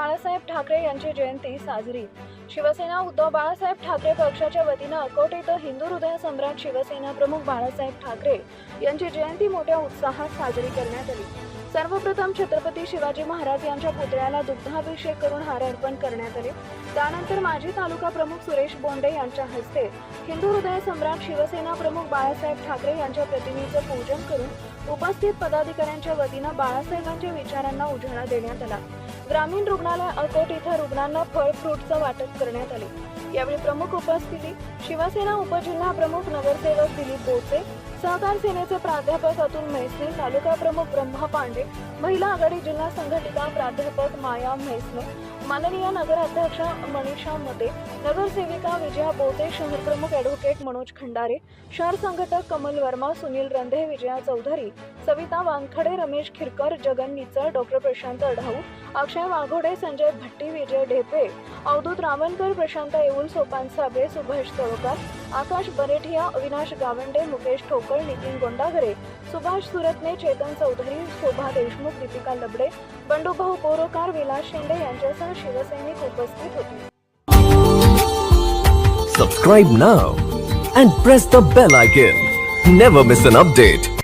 बाळासाहेब ठाकरे यांची जयंती साजरी। शिवसेना उद्धव बाळासाहेब ठाकरे पक्षाच्या वतीनं अकोट इथं हिंदू हृदय सम्राट शिवसेना प्रमुख बाळासाहेब ठाकरे यांची जयंती मोठ्या उत्साहात साजरी करण्यात आली। सर्वप्रथम छत्रपती शिवाजी महाराज यांच्या पुतळ्याला दुग्धाभिषेक करून हार अर्पण करण्यात आले। त्यानंतर माजी तालुका प्रमुख सुरेश बोंडे यांच्या हस्ते हिंदू हृदय सम्राट शिवसेना प्रमुख बाळासाहेब ठाकरे यांच्या प्रतिमेचं पूजन करून उपस्थित पदाधिकाऱ्यांच्या वतीनं बाळासाहेबांच्या विचारांना उजाळा देण्यात आला। ग्रामीण रुग्णालय अकोट इथं रुग्णांना फळ फ्रूटचं वाटप करण्यात आले। यावेळी प्रमुख उपस्थिती शिवसेना उपजिल्हा प्रमुख नगरसेवक दिलीप बोचे, सहकार सेनेचे प्राध्यापक अतुल म्हैसने, तालुका प्रमुख ब्रह्मा पांडे, महिला आघाडी जिल्हा संघटिका प्राध्यापक माया म्हैसने, माननीय नगराध्यक्ष मनीषा मते, नगरसेविका विजया बोते, शहर प्रमुख ॲडव्होकेट मनोज खंडारे, शहर संघटक कमल वर्मा, सुनील रंधे, विजया चौधरी, सविता वानखडे, रमेश खिरकर, जगन निचळ, डॉक्टर प्रशांत अढाऊ, अक्षय वाघोडे, संजय भट्टी, विजय ढेपे, अवधूत रावणकर, प्रशांत येऊल, सोपान साबळे, सुभाष तळोकर, आकाश बरेठिया, अविनाश गावंडे, मुकेश ठोकळ, नितीन गोंडाघरे, सुभाष सुरतने, चेतन चौधरी, शोभा देशमुख, दीपिका लबडे, बंडूभाऊ बोरोकार, विलास शेंडे यांच्यासह शिवसैनिक उपस्थित होते। Subscribe now and press the bell icon. Never miss an update.